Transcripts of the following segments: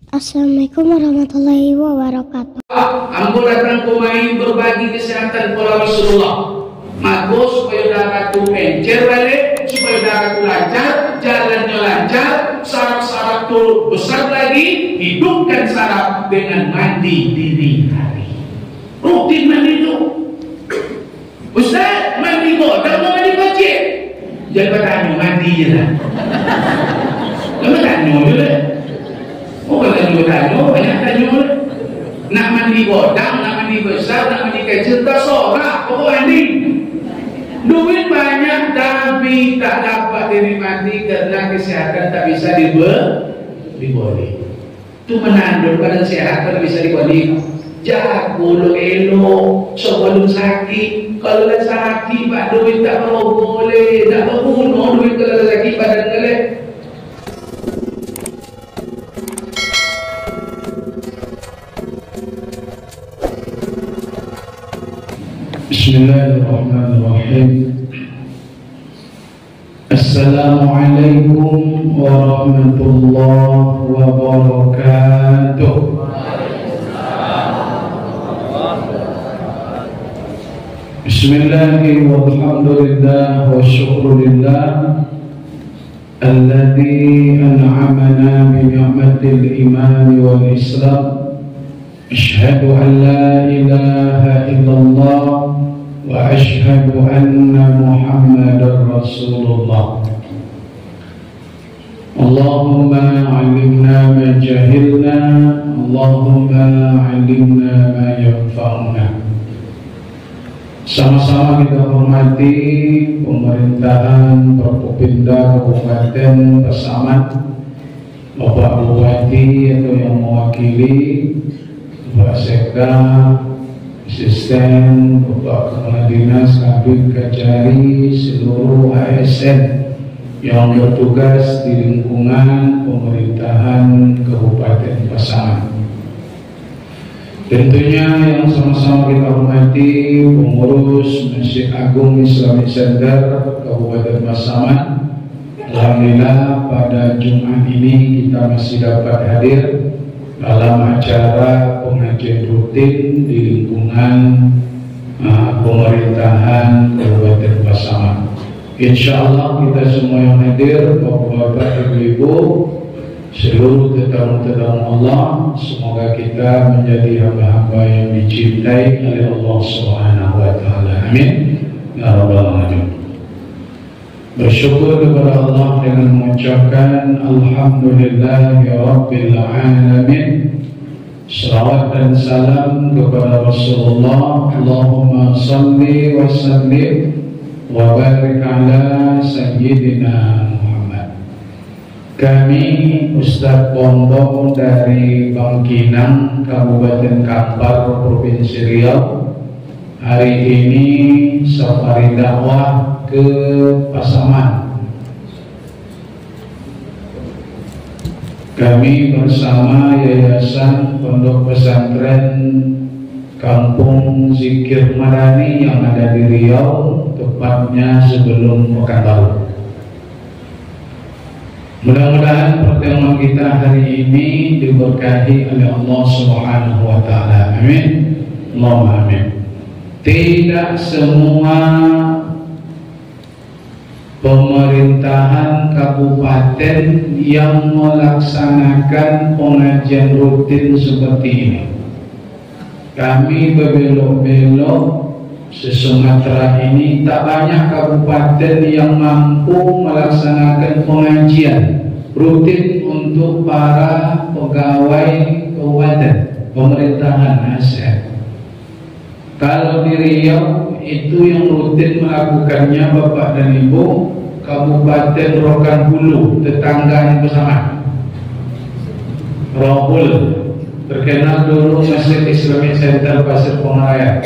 Assalamualaikum warahmatullahi wabarakatuh. Ambo datang kemain berbagi kesehatan pola Rasulullah. Maka supaya darah tu encer balik, supaya darah tu lancar, jalannya lancar, saraf-saraf tu besar lagi, hidupkan saraf dengan mandi dini hari. Rutin mandi tu. Ustaz, mandi kok, tak mau mandi kecil. Jangan tanya, mandi je lah. Lama tanya je lah. Oh, kalau tanya, banyak tanya lah. Nak mandi bodang, nak mandi besar, nak mandi kecil, tak sorak, pokok mandi. Duit banyak tapi tak dapat dinikmati karena kesehatan tak bisa dibeli. Itu menandung pada sehat tak bisa dibeli. Jago lo elok sebelum sakit. Kalau dah sakit, pak duit tak mau boleh, tak mau bunuh duit kalau dah sakit badan kelek. Bismillahirrahmanirrahim. Assalamualaikum warahmatullahi wabarakatuh. Bismillahirrahmanirrahim. Walhamdulillah wa syukrulillah alladzi an'amana bi ni'matil iman wal islam. Asyhadu an la ilaha illallah wa asyhadu anna Muhammadar Rasulullah. Allahumma 'allimna ma jahilna, Allahumma 'allimna ma yanfa'una. Sama-sama kita hormati pemerintahan Forkopimda Kabupaten Pasaman, Bapak Bupati atau yang mewakili, Bapak Sekda, asisten, Bapak Kepala Dinas, Kabid Kajari, seluruh ASN yang bertugas di lingkungan pemerintahan Kabupaten Pasaman. Tentunya yang sama-sama kita hormati pengurus Masjid Agung Islamic Center Kabupaten Pasaman. Alhamdulillah pada Jumat ini kita masih dapat hadir dalam acara pengajian rutin di lingkungan pemerintahan Kabupaten Pasaman. Insya Allah kita semua yang hadir, Bapak-bapak, Ibu-ibu, seluruh tetamu-tetamu Allah, semoga kita menjadi hamba-hamba yang dicintai oleh Allah Subhanahu wa Ta'ala. Amin ya rabbal alamin. Bersyukur kepada Allah dengan mengucapkan alhamdulillahi rabbil alamin. Salawat dan salam kepada Rasulullah. Allahumma salli wa sallim wa barik ala sayyidina Muhammad. Kami Ustadz Bombong dari Bangkinang, Kabupaten Kampar, Provinsi Riau, hari ini safari dakwah ke Pasaman. Kami bersama Yayasan Pondok Pesantren Kampung Zikir Madani yang ada di Riau, tepatnya sebelum Pekanbaru. Mudah-mudahan pertemuan kita hari ini diberkahi oleh Allah Subhanahu wa Ta'ala. Amin. Allahumma amin. Tidak semua pemerintahan kabupaten yang melaksanakan pengajian rutin seperti ini. Kami berbelok-belok se-Sumatera ini, tak banyak kabupaten yang mampu melaksanakan pengajian rutin untuk para pegawai kabupaten pemerintahan ASN. Kalau di Riau itu yang rutin melakukannya Bapak dan Ibu, Kabupaten Rokan Hulu, tetangga bersama Rohul, terkenal dulu Masjid Islamic Center Pasir Pengaraya.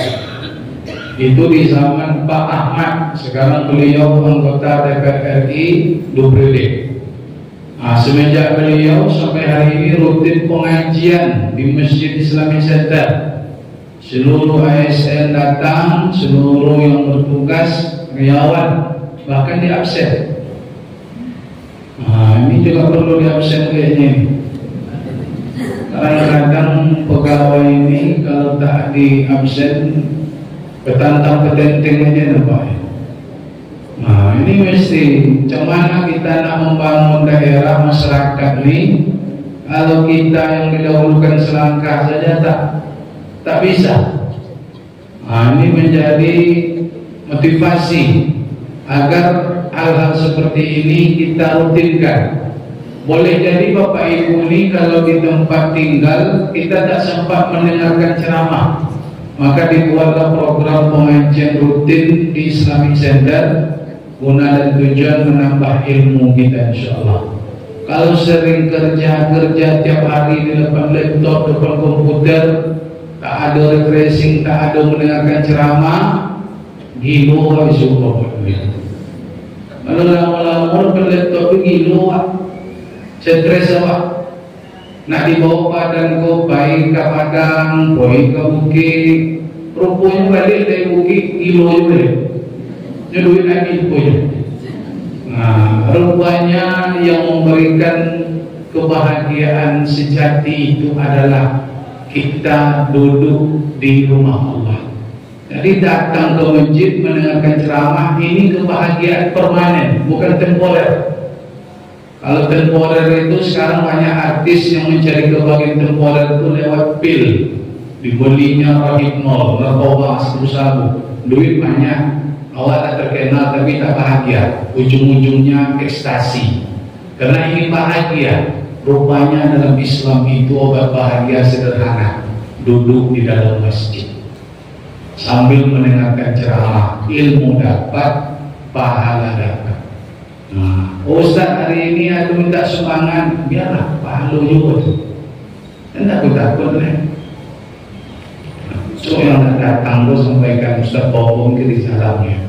Itu di zaman Pak Ahmad, sekarang beliau anggota DPR RI Dubrede. Semenjak beliau sampai hari ini rutin pengajian di Masjid Islamic Center. Seluruh ASN datang, seluruh yang bertugas, karyawan, bahkan di absen. Ini juga perlu di absen kayaknya. Kadang-kadang pegawai ini kalau tak di absen petantang petenteng aja nampak. Nah ini mesti macam kita nak membangun daerah masyarakat ini. Kalau kita yang didahulukan selangkah saja tak bisa. Nah, ini menjadi motivasi agar hal-hal seperti ini kita rutinkan. Boleh jadi Bapak Ibu ini kalau di tempat tinggal kita tak sempat mendengarkan ceramah, maka dibuatlah program pengajian rutin di Islamic Center guna dan tujuan menambah ilmu kita insyaallah. Kalau sering kerja tiap hari di depan laptop, depan komputer, tak ada refreshing, tak ada mendengarkan ceramah, gilo habis umur. Kalau lama-lama depan laptop itu gilo, stres awak. Nak dibawa padan kau baik ke padang, baik ke bukit, rupanya balik dari bukit gilo juga. Duit lagi punya. Nah, rupanya yang memberikan kebahagiaan sejati itu adalah kita duduk di rumah Allah. Jadi datang ke masjid mendengarkan ceramah ini kebahagiaan permanen, bukan temporer. Kalau temporer itu sekarang banyak artis yang mencari kebahagiaan temporer itu lewat pil, dibelinya rohipnol, narkoba, sabu-sabu, duit banyak. Awak tak terkenal tapi tak bahagia, ujung-ujungnya ekstasi. Karena ini bahagia, rupanya dalam Islam itu obat bahagia sederhana, duduk di dalam masjid sambil mendengarkan ceramah, ilmu dapat, pahala dapat. Nah, Ustaz hari ini aku minta sumbangan, biarlah pahala juga tu. Dan takut-takut lah. So yang datang tu sampaikan Ustaz Bobong kiri salamnya.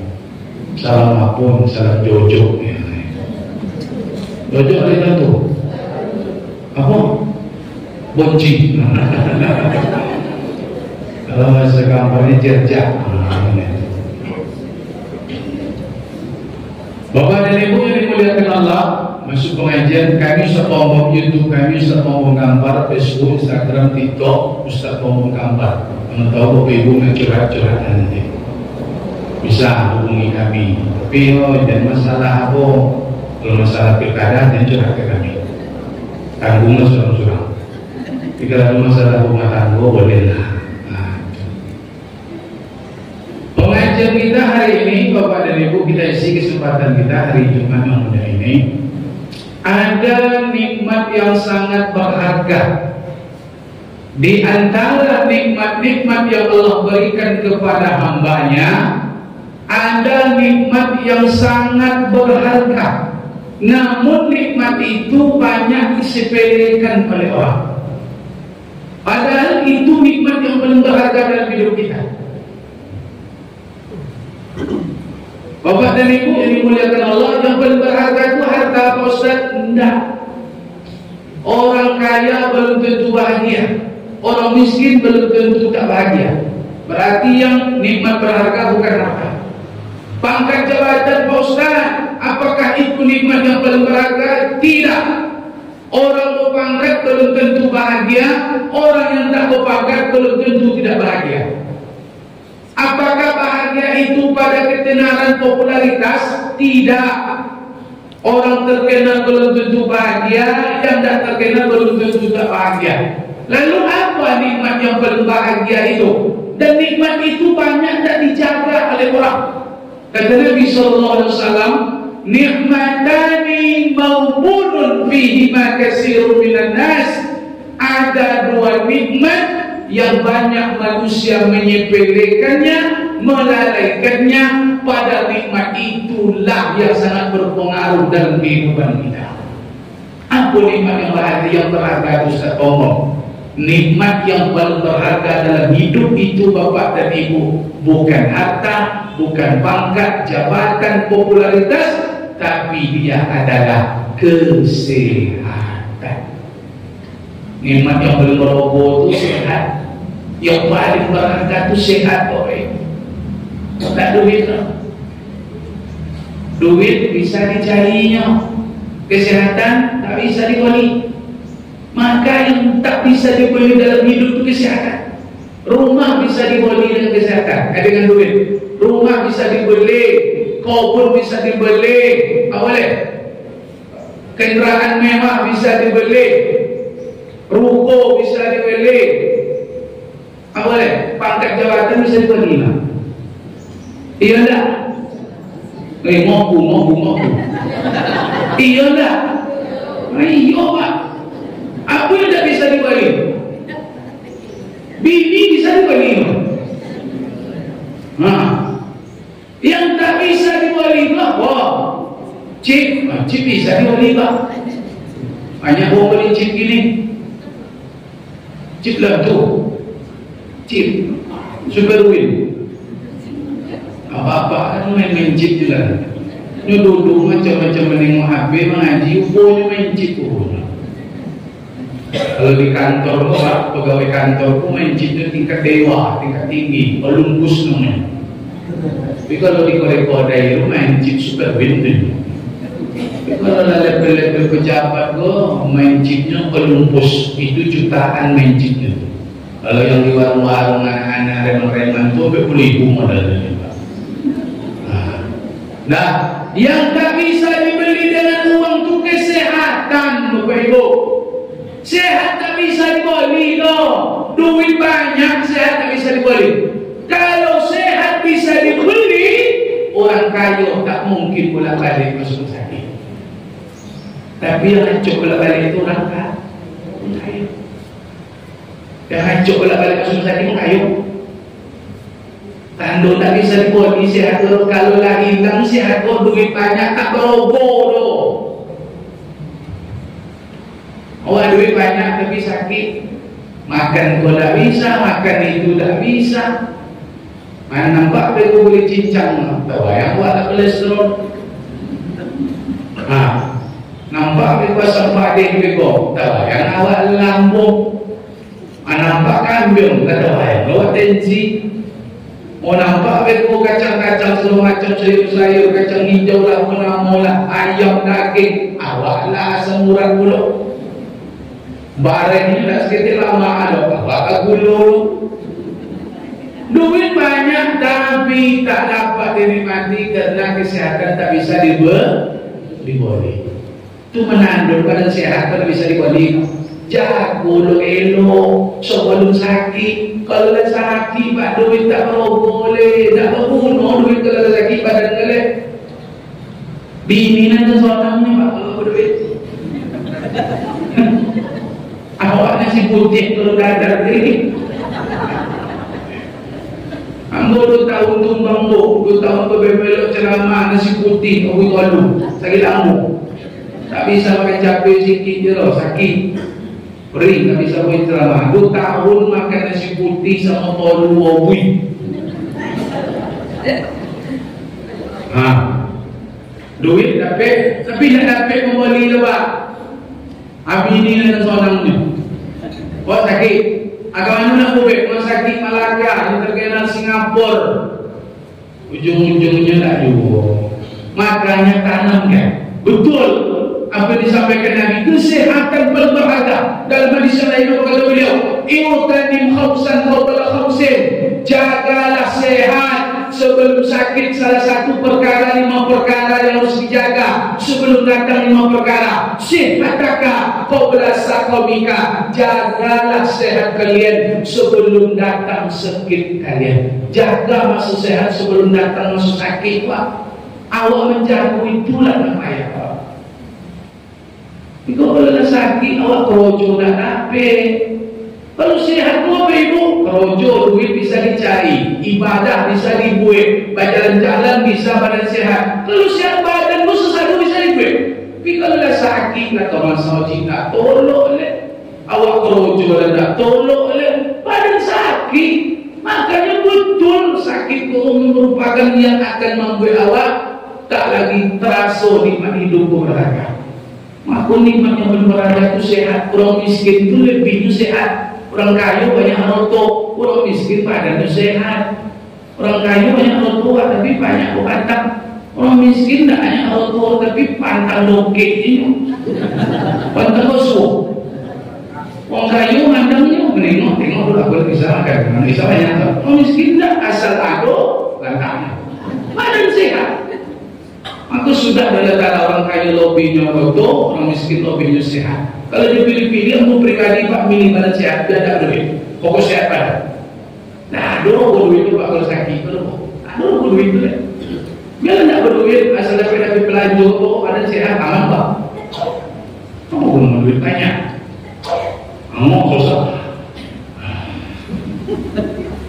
Salam apun, salam Jojo. Jojo ada tu. Apa? Bonci. Kalau bahasa kampungnya jerjak. Bapak dan Ibu yang dimuliakan Allah, masuk pengajian kami Ustaz Bobong YouTube, kami Ustaz Bobong gambar, Facebook, Instagram, TikTok, Ustaz Bobong gambar. Kalau tahu Bapak Ibu nak curhat-curhat nanti bisa hubungi kami. Tapi dan masalah apa, kalau masalah pilkada dan curhat ke kami. Tanggunglah surang-surang. Tapi kalau masalah rumah tangga bolehlah. Nah. Pengajian kita hari ini Bapak dan Ibu, kita isi kesempatan kita hari Jumat yang mulia ini. Ada nikmat yang sangat berharga. Di antara nikmat-nikmat yang Allah berikan kepada hambanya, ada nikmat yang sangat berharga. Namun nikmat itu banyak disepelekan oleh orang. Padahal itu nikmat yang paling berharga dalam hidup kita. Bapak dan Ibu yang dimuliakan Allah, yang paling berharga itu harta apa Ustaz? Tidak. Orang kaya belum tentu bahagia. Orang miskin belum tentu tak bahagia. Berarti yang nikmat berharga bukan harta. Pangkat jabatan Pak Ustaz, apakah itu nikmat yang paling berharga? Tidak. Orang berpangkat belum tentu bahagia. Orang yang tak berpangkat belum tentu tidak bahagia. Apakah bahagia itu pada ketenaran popularitas? Tidak. Orang terkenal belum tentu bahagia. Yang tak terkenal belum tentu tak bahagia. Lalu apa nikmat yang paling bahagia itu? Dan nikmat itu banyak tak dijaga oleh orang. Kata Nabi SAW, nikmatani maubunun fihima katsirun minan nas. Ada dua nikmat yang banyak manusia menyepelekannya, melalaikannya. Pada nikmat itulah yang sangat berpengaruh dalam kehidupan kita. Apa nikmat yang bahagia yang berharga Ustaz omong? Nikmat yang paling berharga dalam hidup itu Bapak dan Ibu bukan harta, bukan pangkat, jabatan, popularitas, tapi dia adalah kesehatan. Nikmat yang paling berharga itu sehat. Yang paling berharga itu sehat orang. Tak duit lah. Duit bisa dicarinya, kesehatan tak bisa dibeli. Maka yang tak bisa dibeli dalam hidup itu kesehatan. Rumah bisa dibeli dengan kesehatan, dengan duit. Rumah bisa dibeli, kubur bisa dibeli, boleh. Kendaraan mewah bisa dibeli, ruko bisa dibeli, boleh. Pangkat jabatan bisa dibeli lah. Iya enggak? Ngopu. Iya enggak? Iya pak. Apa yang tak bisa dibeli? Bini bisa dibeli. Yang tak bisa dibeli apa? Chip bisa dibeli pak. Banyak orang beli chip gini. Chip lah tu. Chip super win. Apa-apa kan main chip je lah. Ni duduk macam-macam menengok HP mengaji, upahnya main chip pun. Kalau di kantor tu, pegawai kantor tu main chip tu tingkat dewa, tingkat tinggi, Olympus namanya. Tapi kalau di Korea-Korea itu main chip super win tu. Tapi kalau level-level pejabat tu main chipnya Olympus, itu jutaan main chipnya. Kalau yang di warung-warung anak-anak reman-reman tu sampai puluh modalnya. Nah, yang tak bisa dibeli dengan uang tu kesehatan, Bapak Ibu. Sehat tak bisa dibeli loh. Duit banyak, sehat tak bisa dibeli. Kalau sehat bisa dibeli, orang kaya tak mungkin bolak-balik masuk sakit. Tapi yang hancur bolak-balik itu orang kaya. Yang hancur bolak-balik masuk sakit itu kaya. Tando tak bisa dibeli sehat tu. Kalau lah hilang sehat tu, duit banyak tak beroboh tu. Awak duit banyak tapi sakit, makan tu tak bisa, makan itu tak bisa. Mana nampak aku boleh cincang, tahu yang awak tak kolesterol. Nampak aku pasal badan bego, tahu yang awak lambung. Nampak kambing, tahu yang awak tensi. Nampak bego kacang-kacang semua macam sayur-sayur, kacang hijau lah, menamo lah, ayam, daging, awak lah asam urat pula. Barang ni tak sekejap lama ada, awak gula. Duit banyak tapi tak dapat dinikmati karena kesehatan tak bisa dibeli. Itu menandung pada sehat tak bisa dibeli. Jago lo elok sebelum sakit. Kalau dah sakit pak duit tak boleh, tak berguna duit kalau dah sakit badan kelek. Bini nanti suami pak kalau berduit. Awak nasi putih kalau dadar ni. Ambo 2 tahun tumbang bu, 2 tahun berbelok ceramah nasi putih, aku kalu sakit lambung. Tak bisa makan cabai sikit je loh, sakit. Beri tak bisa buat ceramah. 2 tahun makan nasi putih sama tolu wabui. Duit tapi nak dapat membeli lebat. Habis ni nak seorang ni. Kau sakit. Agak mana nak buat? Kau sakit Malaka yang terkenal Singapura. Ujung-ujungnya tak juga. Makanya tanamkan. Betul. Apa disampaikan Nabi, kesehatan berharga. Dalam hadis yang lain kata beliau, "Iutanim khamsan qabla khamsin." Jagalah sehat sebelum sakit. Salah satu perkara 5 perkara yang harus dijaga sebelum datang 5 perkara. Sehataka qabla saqamika. Jagalah sehat kalian sebelum datang sakit kalian. Jaga masa sehat sebelum datang masa sakit, Pak. Awak menjaga itulah namanya, Pak. Kalau dah sakit, awak kerojo tak dapat. Kalau sehat tu apa ibu? Kerojo, duit bisa dicari, ibadah bisa dibuat, berjalan-jalan bisa badan sehat. Kalau sehat badan tu sesuatu bisa dibuat. Tapi kalau dah sakit, nak orang Saudi nak tolok le, awak kerojo dah nak tolok le, badan sakit. Makanya betul sakit tu merupakan yang akan membuat awak tak lagi terasa nikmat hidup berharga. Maka nikmat yang berharga itu sehat. Orang miskin itu lebih sehat. Orang kaya banyak rotok, orang miskin badannya sehat. Orang kaya banyak rotok tapi banyak otak. Orang miskin tak banyak rotok tapi pantang lokek ini. Pantang kosong. Orang kayu mandangnya tengok dulu aku bisa makan. Bisa banyak tak? Orang miskin tak asal ada langkahnya. Badan sehat. Aku sudah ada orang kaya lobinya kotor, orang miskin lobinya sehat. Kalau dipilih-pilih, aku pribadi Pak milih badan sehat, dia tak duit. Pokok sehat pada. Nah, dulu duit itu Pak kalau sakit, dulu duit itu deh. Biar tak berduit, asal dapat pelaju, badan sehat, aman Pak. Kamu belum duit banyak. Kamu susah.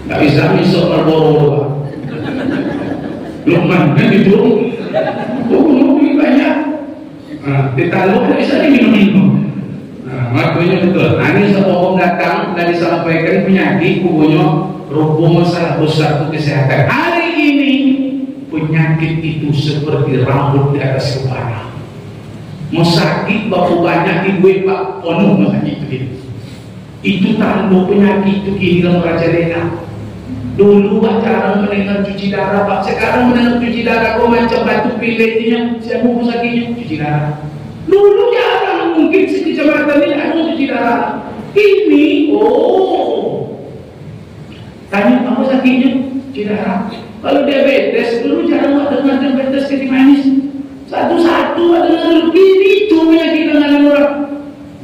Tak bisa misal Marlboro. Lukman kan diturun. Mau beli banyak. Ditaruh tak bisa minum. Makanya betul. Ini seorang datang dan disampaikan penyakit punya rupa masalah besar untuk kesehatan. Hari ini penyakit itu seperti rambut di atas kepala. Mau sakit berapa banyak ibu pak penuh sakit itu. Itu tanda penyakit itu kini dalam merajalela. Dulu Pak cara mendengar cuci darah Pak, sekarang mendengar cuci darah kok macam batu pilihnya, saya mau sakitnya cuci darah. Dulu jarang, mungkin sekecamatan ini ada cuci darah. Ini, tanya apa sakitnya cuci darah. Kalau diabetes dulu jarang dengar diabetes kencing manis. Satu-satu ada dengar ini itu penyakit dengan orang.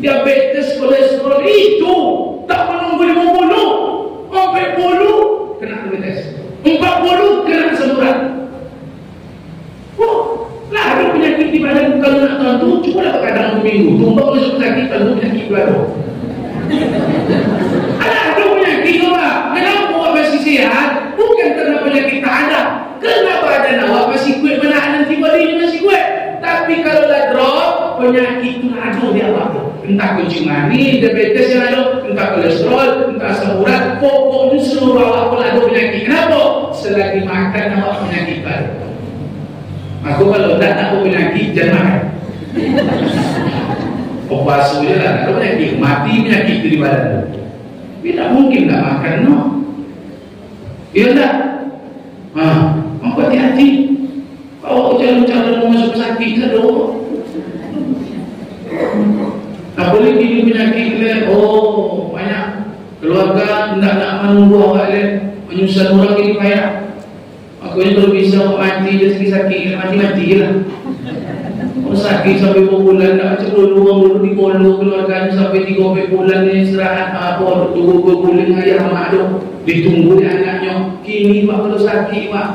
Diabetes, kolesterol itu tak menunggu 50 sampai 40 kena diabetes, 40 kena asam urat. Lah ada penyakit di badan kalau nak tahu cuma dapat kadang seminggu tumbang masuk sakit tentu penyakit baru. Ada penyakit Pak. Kenapa awak masih sehat? Bukan karena penyakit tak ada. Kenapa badan awak masih kuat menahan antibodinya masih kuat. Tapi kalau dah drop penyakit itu ada di awak. Entah kencing manis, diabetes yang ada, entah kolesterol, entah asam urat, pokoknya seluruh awak pun ada penyakit. Kenapa? Selagi makan awak penyakit baru. Aku kalau tak ada penyakit jangan makan. Puasa je lah, ada penyakit mati penyakit di badan. Tidak mungkin tak makan, no. Iya tak? Apa hati-hati? Kalau calon-calon mau masuk sakit ke doa. Tak boleh gini penyakit banyak keluarga tidak nak menunggu awak menyusahkan orang ini payah. Makanya kalau bisa awak mati dia sakit mati lah. Kalau sakit sampai berbulan tak macam dulu di polo keluarganya sampai 3 bulan ni istirahat tunggu berbulan ayah mak tu ditunggu dia anaknya. Kini Pak kalau sakit Pak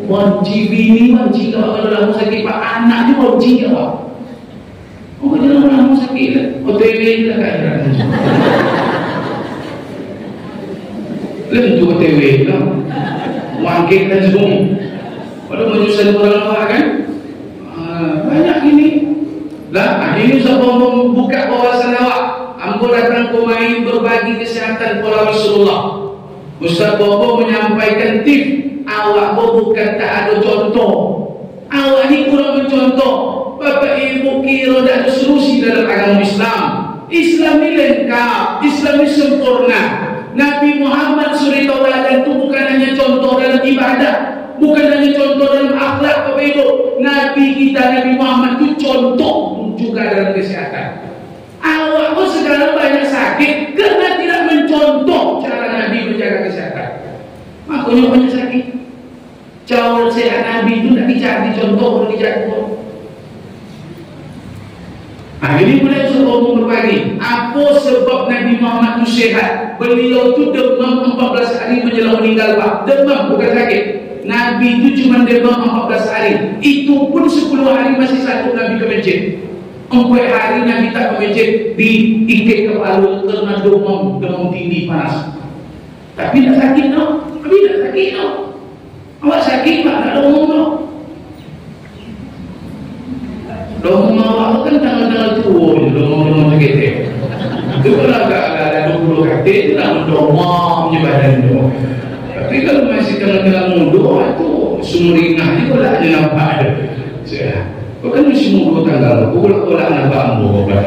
benci bini benci kalau lama sakit Pak anak dia benci Pak. Jangan lama sakit lah. OTW lah kan. Lentu OTW lah. Wangkit dan zoom. Kalau menyusahkan orang awak kan. Banyak ini. Lah, ini sebab membuka wawasan awak. Ambo datang ke main berbagi kesihatan pola Rasulullah. Ustaz Bobo menyampaikan tip. Awak bukan tak ada contoh. Awak ni kurang mencontoh. Bapak ibu kira ada solusi dalam agama Islam. Islam ini lengkap, Islam ini sempurna. Nabi Muhammad SAW itu bukan hanya contoh dalam ibadah, bukan hanya contoh dalam akhlak Bapak ibu. Nabi kita Nabi Muhammad itu contoh juga dalam kesehatan. Awak pun sekarang banyak sakit karena tidak mencontoh cara Nabi menjaga kesehatan. Makanya banyak sakit. Cara sehat Nabi itu tidak dicari contoh, tidak dicari contoh. Ini mulai sebelum berbagi apa sebab Nabi Muhammad itu sehat. Beliau itu demam 14 hari menjelang meninggal Pak. Demam bukan sakit. Nabi itu cuma demam 14 hari. Itu pun 10 hari masih satu Nabi ke masjid. 4 hari Nabi tak ke masjid. Diikat kepala karena demam tinggi panas. Tapi tak sakit no. Tapi tak sakit no. Awak sakit Pak tak ada ngomong no. Dong awak kan tangan-tangan tua je, dong sakit. Itu kalau agak ada 20 kaki, itu nak mendorong je badan tu. Tapi kalau masih tangan-tangan muda, itu sumringah ni kau tak ada nampak ada. Kau kan mesti muda tanggal, kau tak nampak muda.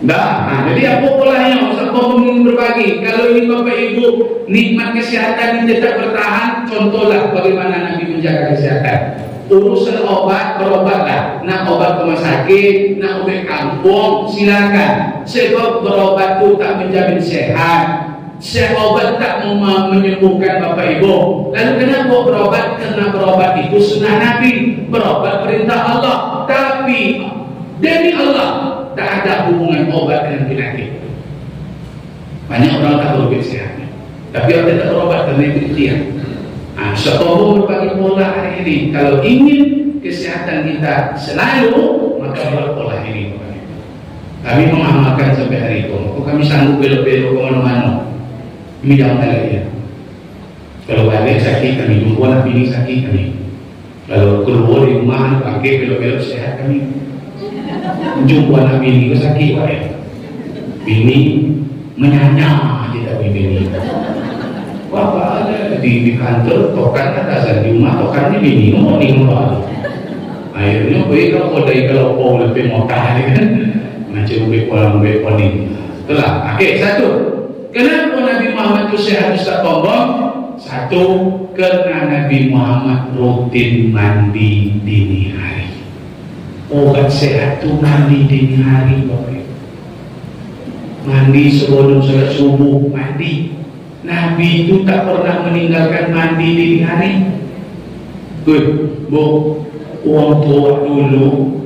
Jadi apa polanya? Ustaz Bobo berbagi. Kalau ini Bapak Ibu nikmat kesehatan ini tetap bertahan, contohlah bagaimana Nabi menjaga kesehatan. Urusan obat, berobatlah. Nak obat rumah sakit, nak obat kampung, silakan. Sebab berobat itu tak menjamin sehat. Obat tak menyembuhkan Bapak Ibu. Lalu kenapa berobat? Karena berobat itu sunnah Nabi. Berobat perintah Allah. Tapi demi Allah tak ada hubungan obat dengan penyakit. Banyak orang tak berobat sehatnya, tapi orang tak berobat karena itu ikhtiar. Sekolah berbagi pola hari ini. Kalau ingin kesehatan kita selalu, maka pola ini. Kami mengamalkan sampai hari itu. Kami sanggup belok-belok kemana-mana. Ini jangan lagi ya. Kalau balik sakit kami, jumpa anak bini sakit kami. Kalau keluar di rumah, pakai belok-belok sehat kami. Jumpa anak bini ke sakit pak ya. Bini menyanya aja tak bini. Bapak ada di kantor, tokan atasan di rumah, tokan ini bini ngomong. Akhirnya kalau dari kalau kau lebih mau tahan kan, macam lebih pulang lebih poning. Itulah. Oke, satu. Kenapa Nabi Muhammad itu sehat Ustaz Bombong? Satu, karena Nabi Muhammad rutin mandi dini hari. Obat sehat itu mandi dini hari, Bapak. Mandi sebelum sholat subuh, mandi. Nabi itu tak pernah meninggalkan mandi dini hari. Bu, uang tua dulu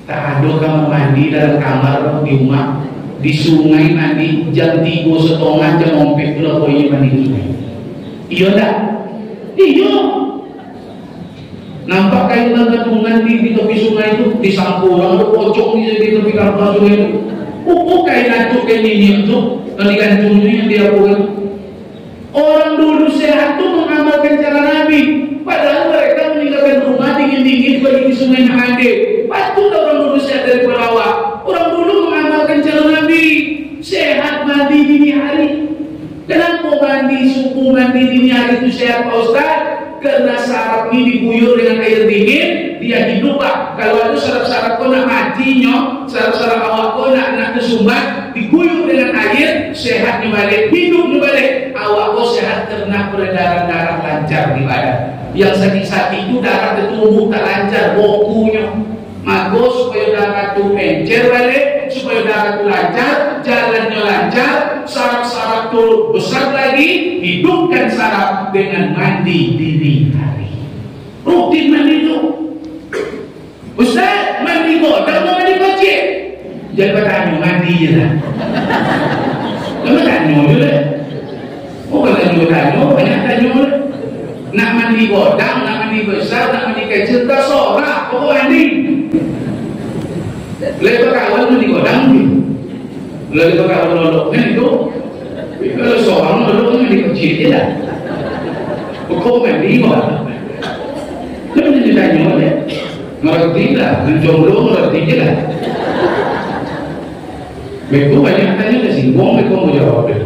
tak ada kamar mandi dalam kamar di rumah. Di sungai mandi jam 3:30 jam ompek pula boleh mandi di sungai. Iya tak? Iya. Nampak kayu gantungan di tepi sungai itu di sampurang itu pocong di tepi kapal sungai itu. Kayu gantung kayak ini itu dan digantungnya yang dia buat. Orang dulu sehat itu mengamalkan cara Nabi. Padahal mereka meninggalkan rumah dingin-dingin pergi di sungai mandi. Patut orang dulu sehat dari pelawak. Orang dulu mengamalkan cara Nabi. Sehat mandi dini hari. Kenapa mandi subuh, mandi dini hari itu sehat Pak Ustaz? Karena saraf ini diguyur dengan air dingin, dia hidup Pak. Kalau ada saraf-saraf kau nak matinya, saraf-saraf awak kau nak tersumbat, diguyur dengan air, sehatnya balik, hidupnya balik. Awak kau sehat karena peredaran darah lancar di badan. Yang sakit-sakit itu darah tertumbuh tak lancar, bokunya. Maka supaya darah itu encer balik, supaya darah itu lancar, jalannya lancar, saraf-saraf itu besar lagi, hidupkan saraf dengan mandi dini hari. Rutin mandi itu. Ustaz, mandi godang mau mandi kocik? Jangan bertanya, mandi je lah. Lama tanya je lah. Bukan tanya, banyak tanya lah. Nak mandi godang, nak mandi besar, nak mandi kecil, tak sorak, pokok mandi. Lepas kawan mandi godang ni. Lepas kawan loloknya itu, kalau seorang loloknya mandi kecil je lah. Pokok mandi godang. Lepas dia tanya oleh, ngerti lah, menjomblo ngerti je lah. Mereka banyak tanya ke singgung, mereka mau jawab dia.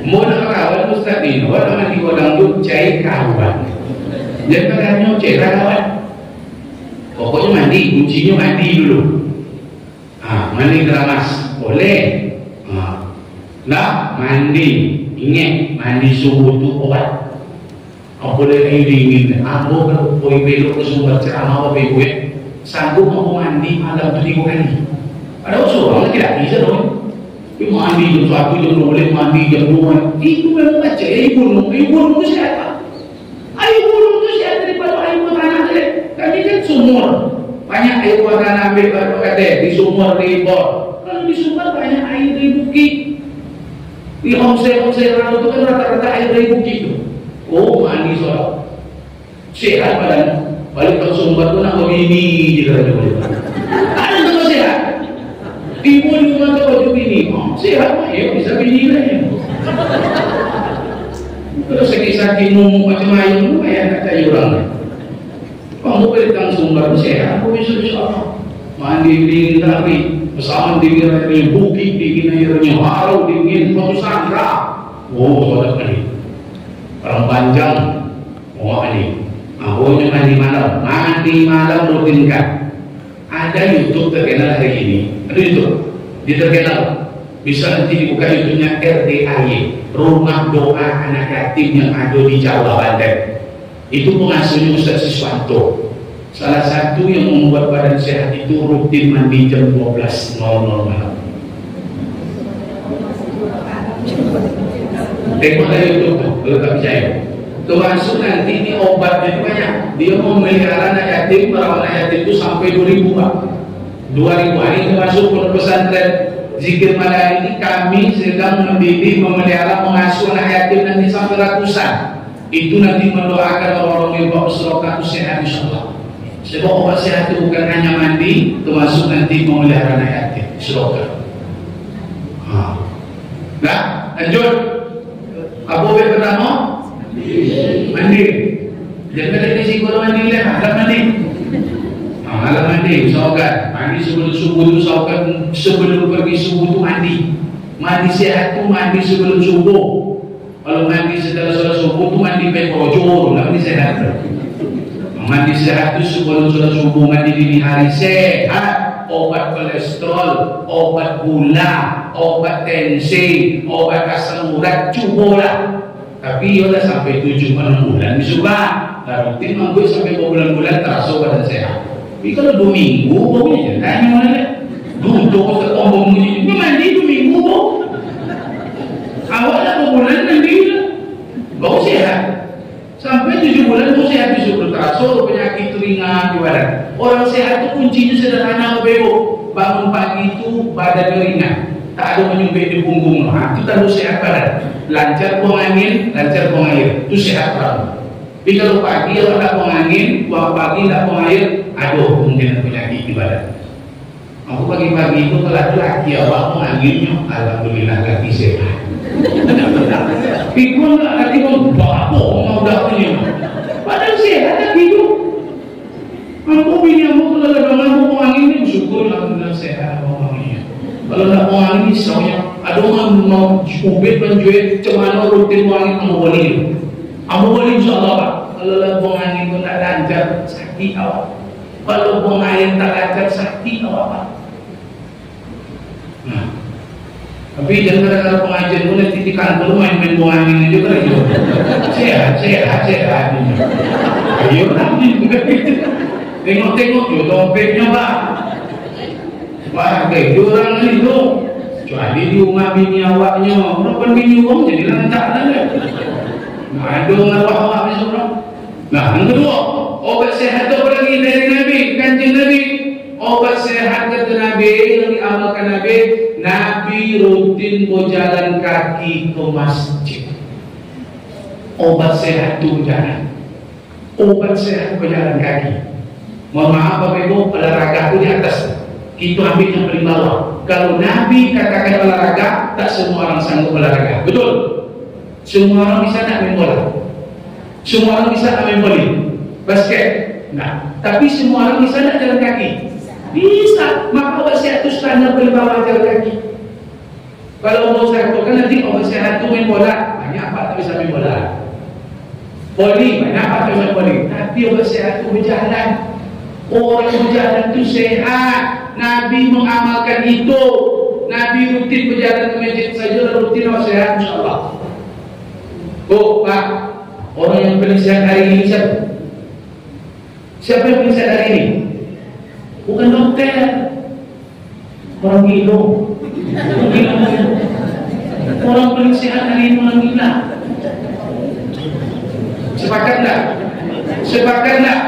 Mau nak kawan Ustaz ni, orang mandi godang tu cai kawan. Jangan tanya cai kawan. Pokoknya mandi, kuncinya mandi dulu. Mandi keramas boleh. Nak mandi, ingat mandi subuh tu obat. Kau boleh air dingin. Aku kalau boleh belok ke sumber ceramah apa ibu sanggup mau mandi malam tu 3 kali. Ada seorang tidak bisa dong. Dia mandi jam 1 jam 2 boleh mandi jam 2. Itu memang baca ibu nung siapa? Air gunung tu siapa daripada air tanah ni? Kami kan sumur. Banyak air tanah ambil baru kata di sumur di bor. Kalau di sumur banyak air di bukit. Di homestay orang itu kan rata-rata air dari bukit tu. Oh mandi solat. Sehat badan. Balik ke sumber tu nak begini je kerana boleh. Ada tu sehat. Ibu rumah tu baju bini. Sehat mah ya bisa bini lah ya. Kalau sakit-sakit ngomong macam ayam, ayah kata orang. Kamu berikan sumber sehat, aku bisa Allah. Mandi dingin tadi, bersama dingin airnya, bukit dingin airnya, haru dingin, suatu sandra. Oh, suatu kali. Orang panjang, oh ini. Ahonya mandi malam rutinkan. Ada YouTube terkenal hari ini. Ada YouTube, dia terkenal. Bisa nanti dibuka YouTube-nya RDAY, Rumah Doa Anak Yatim yang ada di Jawa Banten. Itu pengasuhnya Ustaz Siswanto. Salah satu yang membuat badan sehat itu rutin mandi jam 12.00 malam. Tengok dari YouTube kalau tak percaya. Termasuk nanti ini obatnya itu banyak. Dia mau melihara anak yatim, merawat anak yatim itu sampai 2.000 Pak. 2.000. Ini termasuk pondok pesantren Zikir Malam ini kami sedang mendidik, memelihara, mengasuh anak yatim nanti sampai ratusan. Itu nanti mendoakan orang-orang yang bawa serokat itu sehat insyaAllah. Sebab obat sehat itu bukan hanya mandi, termasuk nanti memelihara anak yatim serokat. Nah, lanjut. Apa yang pertama? Mandi. Jangan ada risiko mandi lah. Alam mandi. Alam mandi. Usahakan. Mandi sebelum subuh itu usahakan. Sebelum pergi subuh itu mandi. Mandi sehat itu mandi sebelum subuh. Kalau mandi setelah sholat subuh itu mandi pekojor. Mandi sehat. Mandi sehat itu sebelum sholat subuh. Mandi dini hari sehat. Obat kolesterol, obat gula, obat tensi, obat asam urat, cubolah. Tapi ya dah sampai 7-6 bulan suka. Dah rutin manggut sampai bulan-bulan terasa badan sehat. Tapi kalau 2 minggu, baunya jangan mana? Duduk ke tombong ni, mandi 2 minggu bau. Awak dah bulan mandi lah, bau sehat. Sampai 7 bulan bau sehat disuruh terasa penyakit ringan di badan. Orang sehat itu kuncinya sederhana, bebo. Bangun pagi itu badan ringan, tak ada menyumbit di punggung. Itu tanda sehat badan. Lancar buang angin, lancar buang air. Itu sehat badan. Tapi kalau pagi kalau tak buang angin, buang pagi tak buang air, aduh kemungkinan penyakit di badan. Aku pagi-pagi itu kalau ada laki awak buang anginnya, alhamdulillah laki sehat. Pikun tak laki pun, apa mau dah punya. Padahal sehat laki itu. Aku bini aku kalau ada orang buang angin ni bersyukur alhamdulillah sehat buang angin. Kalau tak buang angin misalnya ada orang mau ubit menjual cemana rutin buang angin kamu boleh insyaAllah Pak. Kalau lah buang angin pun tak lancar sakit awak. Kalau buang air tak lancar sakit awak Pak. Nah, tapi jangan kadang-kadang pengajian pun nanti di kantor main-main buang angin juga lagi. Sehat. Ayo nanti tengok tu dompetnya Pak. Pakai orang itu. Kecuali di rumah bini awaknya. Orang bini orang jadi lantak saja. Nah, ada awak ni seorang. Nah, yang kedua, obat sehat tu apa lagi dari Nabi, kancing Nabi. Obat sehat kata Nabi yang diamalkan Nabi. Nabi rutin berjalan kaki ke masjid. Obat sehat tu berjalan. Obat sehat berjalan kaki. Mohon maaf Bapak Ibu, olahraga itu di atas. Kita ambil yang paling bawah. Kalau Nabi katakan olahraga, tak semua orang sanggup olahraga. Betul? Semua orang bisa nak main bola. Semua orang bisa nak main volley, basket. Nah, tapi semua orang bisa nak jalan kaki. Bisa. Maka obat sehat itu standar paling bawah jalan kaki. Kalau mau saya katakan nanti obat sehat itu main bola, banyak apa tak bisa main bola. Volley, banyak apa tak bisa main volley. Tapi obat sehat itu berjalan. Orang berjalan itu sehat. Nabi mengamalkan itu. Nabi rutin berjalan ke masjid saja dan rutin orang sehat insyaAllah. Oh Pak, orang yang paling sehat hari ini siapa? Siapa yang paling sehat hari ini? Bukan dokter. Orang gila. Orang paling sehat hari ini orang gila. Sepakat tak? Sepakat tak?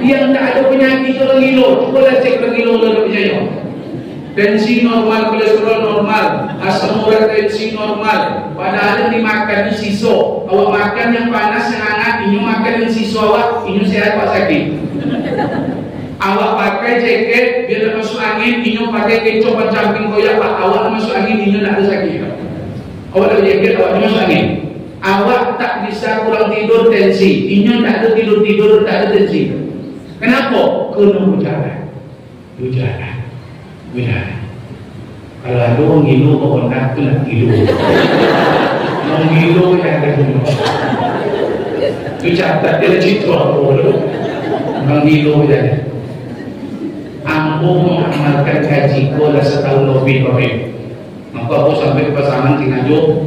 Yang tak ada penyakit orang gila. Cubalah cek orang gila orang tak percaya. Tensi normal, kolesterol normal, asam urat tensi normal. Padahal yang dimakan itu siso. Awak makan yang panas, yang hangat, inyo makan yang siso awak, inyo sehat awak sakit. Awak pakai jaket biar tak masuk angin, inyo pakai kecoh camping koyak pak. Awak masuk angin, inyo tak ada sakit. Awak ada jaket, awak masuk angin. Awak tak bisa kurang tidur tensi, inyo tak ada tidur, tak ada tensi. Kenapa? Kena berjalan. Kalau ada orang gila, orang nak tu nak gila. Orang gila yang ada gila. Itu catat dia cerita apa dulu. Orang gila yang ada. Aku mengamalkan gaji ko dah setahun lebih Bapak. Maka aku sampai ke pasangan Tingajo,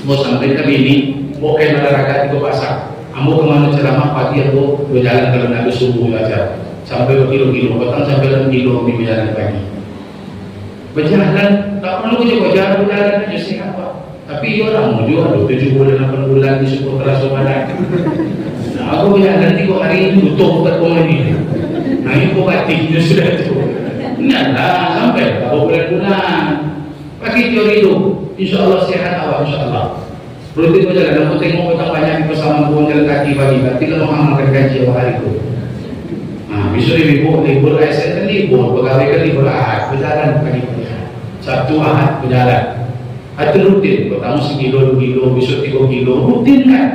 aku sampai ke bini, aku olahraga di pasar. Ambo kemana ceramah pagi aku berjalan kalau nak subuh aja sampai berkilo-kilo, petang sampai 6 kilo di berjalan pagi. Berjalan, tak perlu je berjalan aja sihat Pak. Tapi orang juga 7 bulan 8 bulan di suku keras badan. Nah, aku berjalan 3 hari ini utuh tak komedi. Nah ini batiknya sudah tu. Nah sampai berapa bulan-bulan. Pakai teori itu, insya Allah sehat awak insya Allah. Rutin berjalan, aku tengok betapa banyak di pasaman buang jalan kaki pagi. Berarti kalau mengamalkan gaji awak hari itu. Nah, besok libur ASN kan libur, pegawai kan libur Ahad, berjalan pagi-pagi. Sabtu Ahad berjalan. Itu rutin, pertama sekilo, 2 kilo, besok 3 kilo, rutin kan?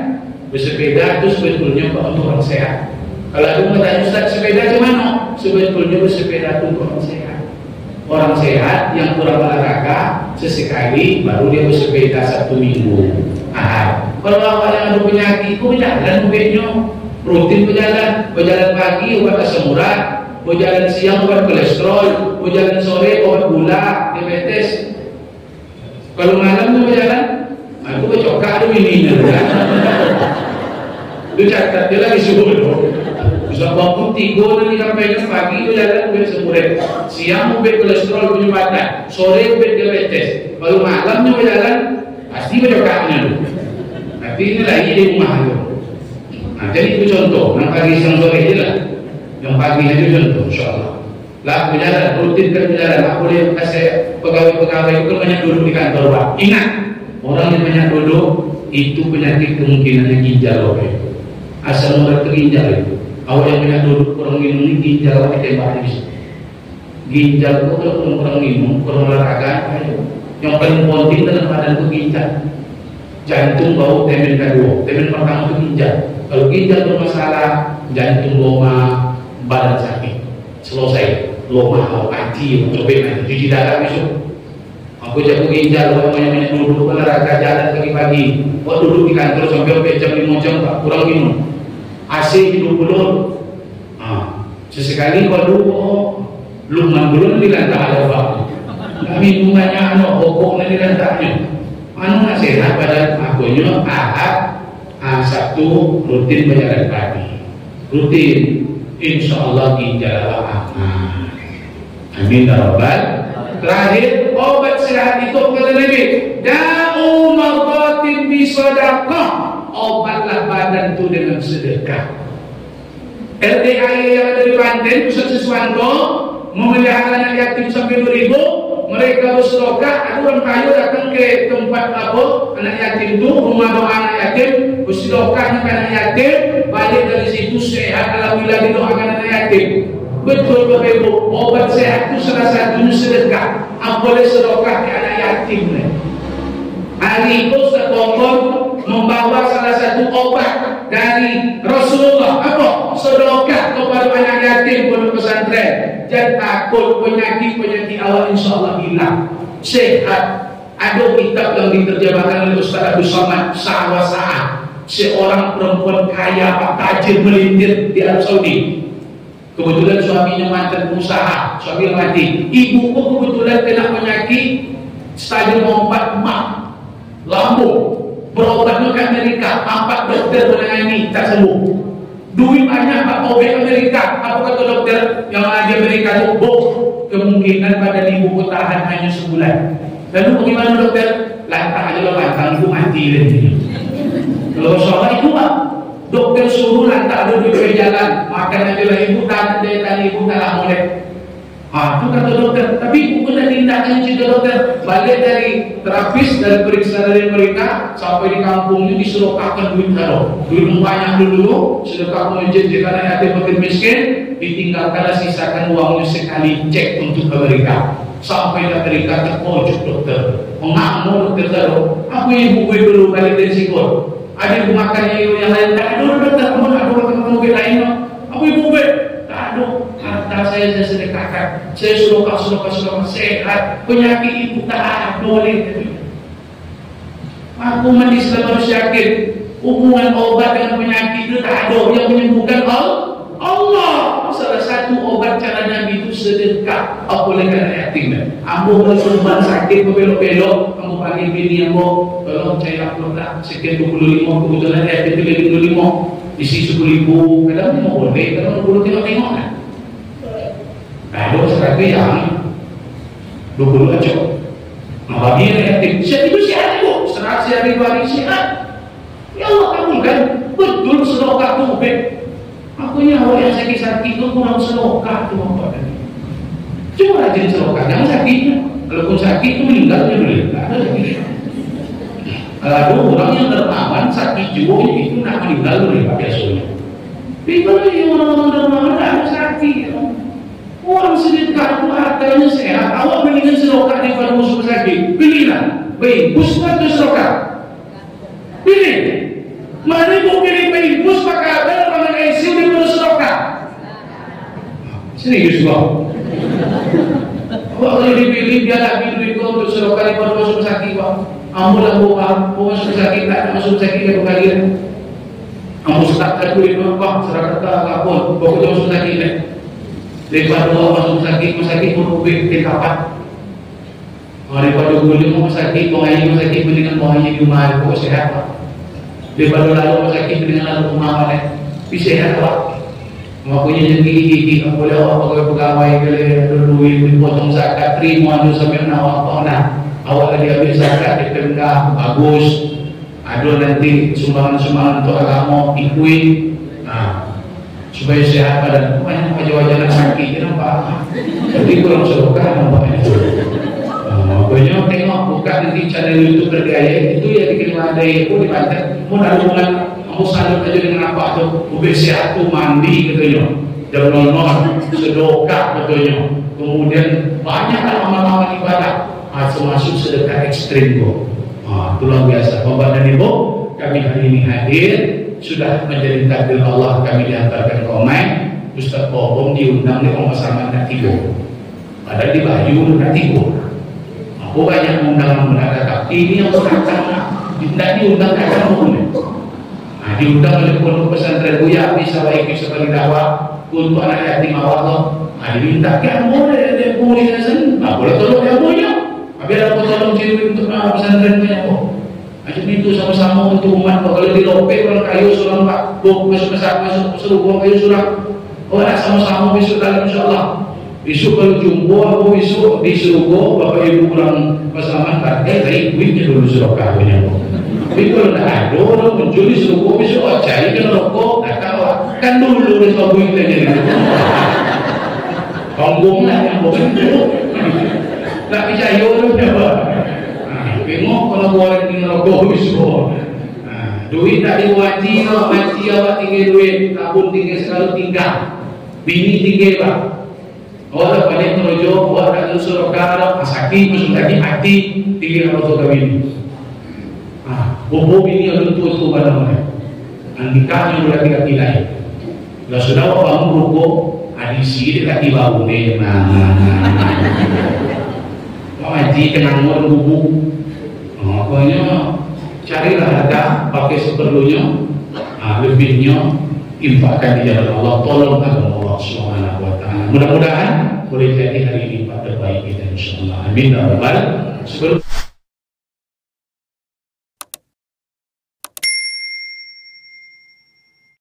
Bersepeda itu sebetulnya untuk orang sehat. Kalau aku bertanya Ustaz, sepeda macam mana? Sebetulnya bersepeda itu untuk orang sehat. Orang sehat yang kurang olahraga sesekali baru dia bersepeda Sabtu Minggu Ahad. Kalau awak yang ada penyakit, kau berjalan mungkinnya rutin berjalan pagi obat asam urat, berjalan siang obat kolesterol, berjalan sore obat gula, diabetes. Kalau malam tu berjalan, aku bercokak ada mininya. Itu catat dia lagi subuh tu. Bisa bangun 3 dari sampai pagi tu jalan obat asam urat, siang obat kolesterol penyumbatan, sore obat diabetes. Kalau malam tu berjalan, pasti bercokaknya tu. Tapi ini lagi di rumah tu. Nah, jadi itu contoh, yang pagi siang sore je lah. Yang pagi itu contoh, insyaAllah. Lah berjalan, rutin kan berjalan. Aku boleh kasih pegawai-pegawai itu kan banyak duduk di kantor Pak. Ingat, orang yang banyak duduk itu penyakit kemungkinannya ginjal Pak. Asal murah itu ginjal itu. Awak yang banyak duduk kurang minum ini ginjal awak ditembak habis. Ginjal itu kalau kurang minum, kurang olahraga, yang paling penting dalam badan itu ginjal. Jantung bau temen kedua, temen pertama itu ginjal. Kalau ginjal bermasalah, jantung loma, badan sakit. Selesai, loma atau hati, coba cuci darah besok. Aku jago ginjal, banyak duduk olahraga jalan pagi-pagi. Kau duduk di kantor sampai jam 5 jam, tak kurang minum. AC hidup belum. Sesekali kau duduk, luman belum di lantai ada apa? Kami banyak pokok di lantainya. Anu nak sehat badan akunya Ahad, Sabtu rutin berjalan pagi, rutin, insya Allah ginjal awak aman. Amin ya Rabbal. Terakhir obat sehat itu kata Nabi, da'u mardatin bisadaqah, obatlah badan itu dengan sedekah. LDA yang ada di Banten, Pusat Siswanto memelihara anak yatim sampai 2.000. Mereka bersedekah, ada orang kaya datang ke tempat apa anak yatim itu, rumah doa anak yatim, bersedekahnya ke anak yatim, balik dari situ sehat, alhamdulillah didoakan anak yatim. Betul Bapak Ibu, obat sehat itu salah satunya sedekah. Apa boleh sedekah ke anak yatim? Hari itu sekolah membawa salah satu obat dari Rasulullah, apa? Sedekah kepada anak yatim pondok pesantren. Jangan takut penyakit awal insya Allah hilang, sehat. Ada kitab yang diterjemahkan oleh Ustaz Abdul Somad Sa'wasa'ah, seorang perempuan kaya tajir melintir di Arab Saudi. Kebetulan suaminya mantan pengusaha, suami mati. Ibuku kebetulan kena penyakit stadium 4 mak, lambung. Berobatnya ke Amerika, 4 dokter menangani tak sembuh. Duit banyak Pak, obat Amerika. Apa kata dokter yang ada di Amerika itu? Kemungkinan badan ibu tahan hanya sebulan. Lalu bagaimana dokter? Lantak aja lah, lantak ibu mati lagi. Kalau soal itu Pak, dokter suruh lantak ada di jalan, makan aja lah ibu, tahan daya tahan ibu, tak boleh. Itu kata dokter. Tapi ibu pernah tindakan juga dokter. Balik dari terapis, dari periksa dari mereka, sampai di kampungnya disedekahkan duit taruh. Duit banyak dulu, sedekah masjid jika yatim fakir miskin, ditinggalkanlah sisakan uangnya sekali cek untuk Amerika. Sampai di Amerika terpojok dokter. Mengamuk dokter taruh. Aku ibu gue dulu balik dari Sikor. Ada ibu makannya yang lain. Tak ada dokter, kamu tak ada makan lain. Aku ibu gue. Aduh, harta saya sedekahkan, saya sedekah sehat, penyakit itu tak ada boleh. Aku mandi Islam harus yakin hubungan obat dengan penyakit itu tak ada, yang menyembuhkan Allah. Salah satu satu obat cara Nabi itu sedekah. Apa boleh kata yatim? Ambo kalau korban sakit belok-belok, kamu panggil bini ambo, tolong saya upload lah sekian 25, kebetulan yatim itu 25, isi 10.000. Kadang mau boleh, kadang mau tengok-tengok kan. Ada sekarang yang 20 aja. Nah, bagi yatim, siapa itu sihat itu? 100 hari bari sihat. Ya Allah kabulkan. Betul sedekah tu, aku nyawa yang sakit-sakit itu kurang sedekah tu apa tadi? Cuma rajin sedekah, jangan sakitnya. Kalaupun sakit itu meninggal dia boleh. Tak ada lagi. Kalau orang yang dermawan sakit juga itu nak meninggal boleh biasanya. Tapi kalau yang orang dermawan tak ada sakit. Orang sedekah itu hartanya sehat. Awak mendingan sedekah daripada musuh sakit. Pilihlah. Baik, pusat atau sedekah? Pilih. Mari mau pilih baik bus pakai apa? Orang ICU dia perlu sedekah. Serius bang. Awak kalau dipilih dia lagi duit kau untuk sedekah daripada masuk sakit bang. Ambo lah bawa masuk sakit tak masuk sakit dia berkali. Ambo setakkan duit bang. Sedekah tak apa? Pokoknya masuk sakit ni. Daripada masuk sakit pun duit ke kapan? Daripada boleh masuk sakit, buang sakit mendingan buang di rumah. Pokok sehat bang. Daripada lalu sakit dengan lalu rumah balik bisa sehat awak makanya gigi tak boleh awak pegawai kalau duit dipotong zakat terima tu sampai awak tak nak awak tadi ambil zakat ditenggah bagus ada nanti sumbangan-sumbangan untuk agama ikuin supaya sehat badan banyak wajah-wajah nak sakit je nampak tapi kurang sedekah nampaknya. Makanya tengok buka nanti channel YouTube Berdaya itu ya bikin wadai pun dibantai mau ada hubungan mau salut aja dengan apa tu ubah sehat tu mandi katanya jam 00 sedekah katanya kemudian banyak amal-amal ibadah masuk sedekah ekstrim tu itu luar biasa Bapak dan Ibu kami hari ini hadir sudah menjadi takdir Allah kami diantarkan ke Omai Ustaz Bobong diundang di Om Pasaman nak tidur padahal di Bayu nak tidur. Aku banyak undangan mendadak ini yang berkata tidak diundang kata umum. Diundang oleh pondok pesantren Buya bisa baik sebagai dakwah untuk anak yatim awak. Diminta kan boleh dia boleh sen, boleh tolong dia punya. Biar aku tolong ciri untuk pesantren punya kok. Macam itu sama-sama untuk umat. Kalau di lope orang kayu surang pak, masuk seluruh kayu surang. Nak sama-sama besok dalam insyaAllah. Besok kalau jumpa aku besok di Serogo Bapak Ibu kurang pasangan cari duitnya dulu sedekah punya. Tapi kalau tak ada orang muncul di Serogo besok cari kan rokok tak tahu kan dulu resep duitnya jadi. Kampung lah yang bukan itu. Tak percaya tu apa? Tengok kalau orang di rokok besok. Duit tak diwaji awak tinggal duit tabung tinggal selalu tinggal. Bini tinggal pak. Orang balik merujuk, orang tak suruh kalau sakit, masuk sakit hati, tinggal apa tu kawin. Bobo ini ada tu pada mana? Nikahnya berarti kaki lain. Kalau sudah bangun rukuk, adisi dia kaki bau ni. Haji kena ngor bubuk. Pokoknya carilah harga, pakai seperlunya, lebihnya infakkan di jalan Allah. Tolong agama Allah Subhanahu Wa Taala. Mudah-mudahan boleh jadi hari ini pada baik kita insyaallah. Amin ya rabbal alamin.